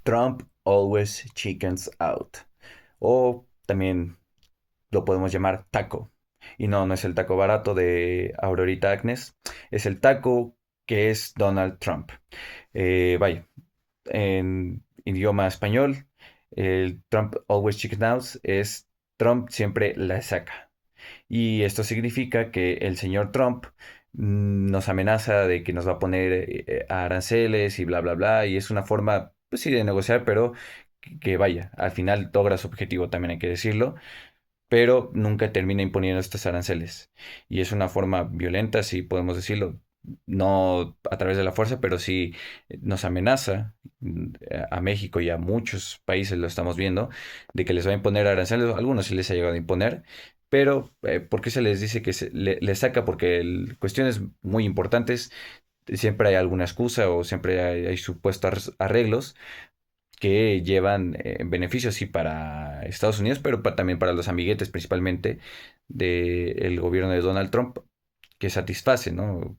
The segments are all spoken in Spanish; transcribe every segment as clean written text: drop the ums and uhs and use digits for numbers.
Trump always chickens out. O también lo podemos llamar taco. Y no, no es el taco barato de Aurorita Agnes, es el taco que es Donald Trump. Vaya, en idioma español, el Trump always chicken out es Trump siempre la saca. Y esto significa que el señor Trump nos amenaza de que nos va a poner aranceles y bla, bla, bla. Y es una forma, pues sí, de negociar, pero que vaya, al final logra su objetivo, también hay que decirlo, pero nunca termina imponiendo estos aranceles. Y es una forma violenta, si podemos decirlo, no a través de la fuerza, pero sí nos amenaza a México y a muchos países, lo estamos viendo, de que les va a imponer aranceles, a algunos sí les ha llegado a imponer. Pero, ¿por qué se les dice que le saca? Porque cuestiones muy importantes, siempre hay alguna excusa o siempre hay supuestos arreglos que llevan beneficios sí para Estados Unidos, pero también para los amiguetes principalmente del gobierno de Donald Trump, que satisface, ¿no?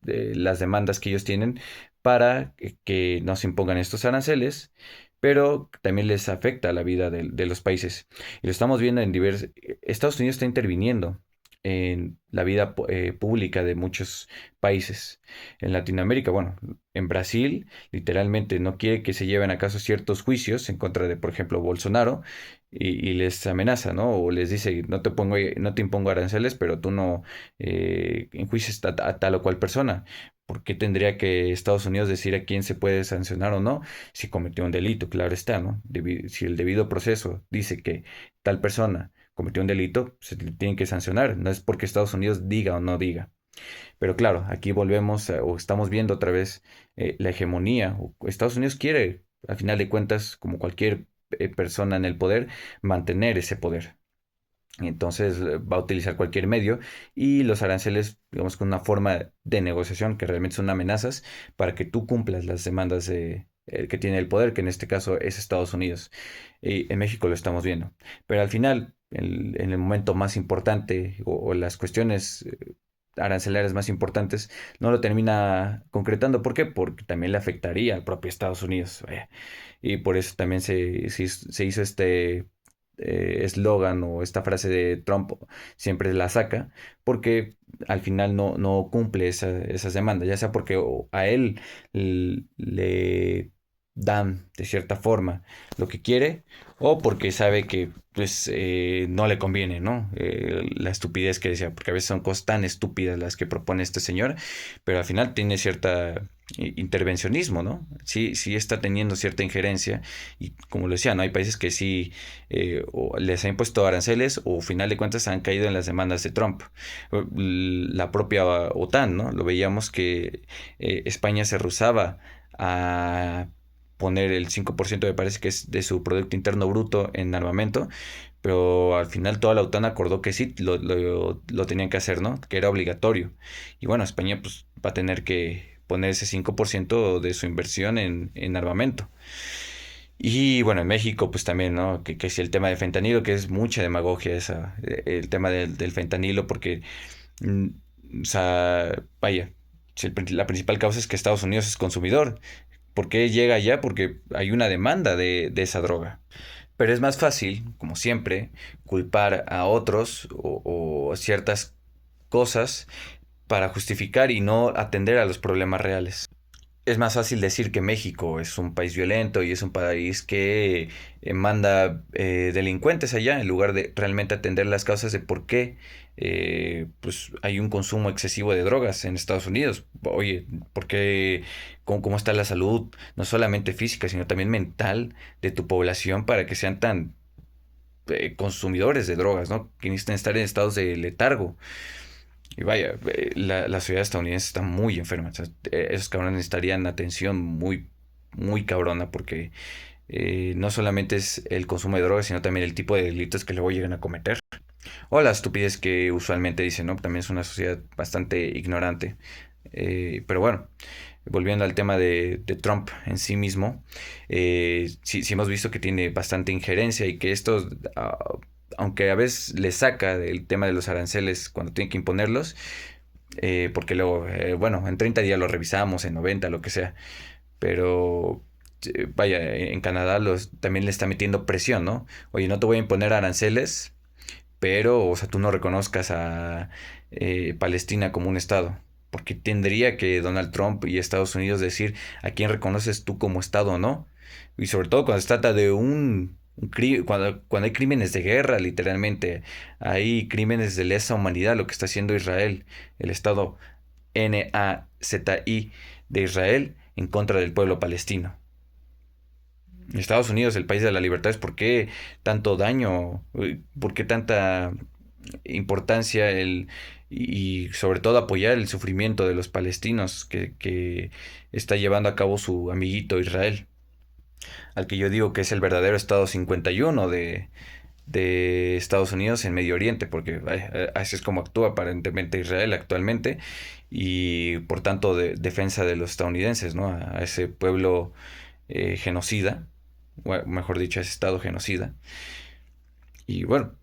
Las demandas que ellos tienen para que no se impongan estos aranceles, pero también les afecta la vida de los países. Y lo estamos viendo en diversos... Estados Unidos está interviniendo en la vida pública de muchos países. En Latinoamérica, bueno, en Brasil, literalmente no quiere que se lleven a cabo ciertos juicios en contra de, por ejemplo, Bolsonaro y les amenaza, ¿no? O les dice, no te impongo aranceles, pero tú no enjuicies a tal o cual persona. ¿Por qué tendría que Estados Unidos decir a quién se puede sancionar o no si cometió un delito? Claro está, ¿no? Si el debido proceso dice que tal persona cometió un delito, se le tiene que sancionar. No es porque Estados Unidos diga o no diga. Pero claro, aquí volvemos o estamos viendo otra vez la hegemonía. Estados Unidos quiere, al final de cuentas, como cualquier persona en el poder, mantener ese poder. Entonces va a utilizar cualquier medio y los aranceles, digamos, con una forma de negociación que realmente son amenazas para que tú cumplas las demandas que tiene el poder, que en este caso es Estados Unidos. Y en México lo estamos viendo. Pero al final, en el momento más importante o las cuestiones arancelarias más importantes, no lo termina concretando. ¿Por qué? Porque también le afectaría al propio Estados Unidos. Vaya. Y por eso también se hizo este eslogan o esta frase de Trump siempre la saca, porque al final no cumple esas demandas, ya sea porque a él le dan de cierta forma lo que quiere o porque sabe que pues no le conviene, ¿no? La estupidez que decía, porque a veces son cosas tan estúpidas las que propone este señor, pero al final tiene cierta intervencionismo, ¿no? Sí, sí está teniendo cierta injerencia y como lo decía, ¿no? Hay países que sí o les ha impuesto aranceles o al final de cuentas han caído en las demandas de Trump. La propia OTAN, ¿no? Lo veíamos que España se rehusaba a poner el 5% me parece que es de su Producto Interno Bruto en armamento, pero al final toda la OTAN acordó que sí, lo tenían que hacer, ¿no? Que era obligatorio. Y bueno, España pues va a tener que poner ese 5% de su inversión en armamento. Y bueno, en México pues también, ¿no? Que si el tema de fentanilo, que es mucha demagogia el tema del fentanilo, porque, mm, o sea, vaya, si la principal causa es que Estados Unidos es consumidor. ¿Por qué llega allá? Porque hay una demanda de esa droga. Pero es más fácil, como siempre, culpar a otros o ciertas cosas para justificar y no atender a los problemas reales. Es más fácil decir que México es un país violento y es un país que manda delincuentes allá en lugar de realmente atender las causas de por qué pues hay un consumo excesivo de drogas en Estados Unidos. Oye, ¿por qué, cómo está la salud, no solamente física, sino también mental de tu población para que sean tan consumidores de drogas, ¿no? Que necesitan estar en estados de letargo. Y vaya, la sociedad estadounidense está muy enferma. O sea, esos cabrones necesitarían atención muy, muy cabrona porque no solamente es el consumo de drogas, sino también el tipo de delitos que luego llegan a cometer. O la estupidez que usualmente dicen, ¿no? También es una sociedad bastante ignorante. Pero bueno, volviendo al tema de Trump en sí mismo, sí hemos visto que tiene bastante injerencia y que esto, aunque a veces le saca del tema de los aranceles cuando tiene que imponerlos, porque luego, bueno, en 30 días lo revisamos, en 90 lo que sea, pero vaya, en Canadá también le está metiendo presión, ¿no? Oye, no te voy a imponer aranceles, pero, o sea, tú no reconozcas a Palestina como un estado. Porque tendría que Donald Trump y Estados Unidos decir a quién reconoces tú como estado o no. Y sobre todo cuando se trata de cuando hay crímenes de guerra, literalmente, hay crímenes de lesa humanidad, lo que está haciendo Israel, el estado NAZI de Israel en contra del pueblo palestino. Estados Unidos, el país de la libertad, es por qué tanto daño, por qué tanta importancia y sobre todo apoyar el sufrimiento de los palestinos que está llevando a cabo su amiguito Israel, al que yo digo que es el verdadero Estado 51 de Estados Unidos en Medio Oriente, porque así es como actúa aparentemente Israel actualmente y por tanto defensa de los estadounidenses, ¿no? A ese pueblo genocida, o mejor dicho, a ese Estado genocida. Y bueno,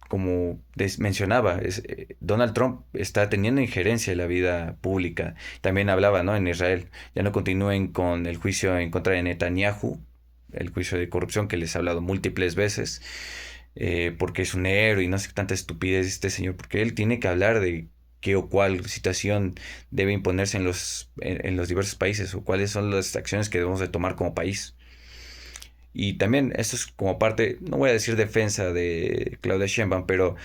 como mencionaba, Donald Trump está teniendo injerencia en la vida pública. También hablaba, ¿no? En Israel. Ya no continúen con el juicio en contra de Netanyahu, el juicio de corrupción que les he hablado múltiples veces, porque es un héroe y no sé qué tanta estupidez este señor, porque él tiene que hablar de qué o cuál situación debe imponerse en los diversos países o cuáles son las acciones que debemos de tomar como país. Y también esto es como parte, no voy a decir defensa de Claudia Sheinbaum, pero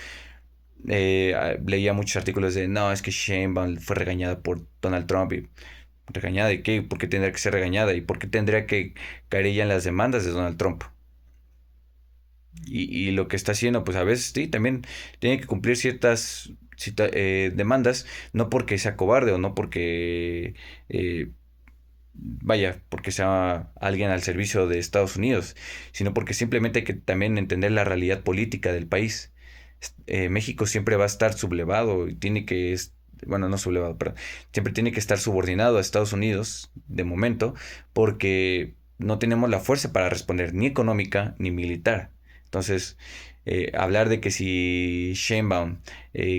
leía muchos artículos de, no, es que Sheinbaum fue regañada por Donald Trump. Y, ¿regañada de qué? ¿Por qué tendría que ser regañada? ¿Y por qué tendría que caer ella en las demandas de Donald Trump? Y lo que está haciendo, pues a veces sí, también tiene que cumplir ciertas demandas, no porque sea cobarde o no porque vaya, porque sea alguien al servicio de Estados Unidos, sino porque simplemente hay que también entender la realidad política del país. México siempre va a estar sublevado y tiene que, bueno, no sublevado, pero siempre tiene que estar subordinado a Estados Unidos de momento, porque no tenemos la fuerza para responder ni económica ni militar. Entonces, hablar de que si Sheinbaum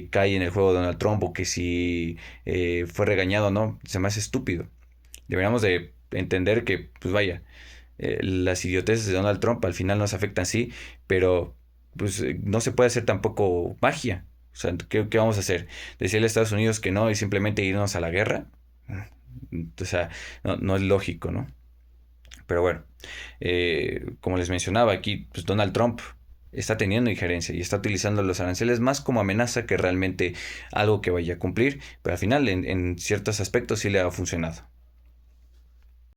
cae en el juego de Donald Trump o que si fue regañado o no, se me hace estúpido. Deberíamos de entender que, pues vaya, las idioteces de Donald Trump al final nos afectan, sí, pero pues no se puede hacer tampoco magia. O sea, ¿qué vamos a hacer? ¿Decirle a Estados Unidos que no y simplemente irnos a la guerra? O sea, no es lógico, ¿no? Pero bueno, como les mencionaba aquí, pues Donald Trump está teniendo injerencia y está utilizando los aranceles más como amenaza que realmente algo que vaya a cumplir, pero al final en ciertos aspectos sí le ha funcionado.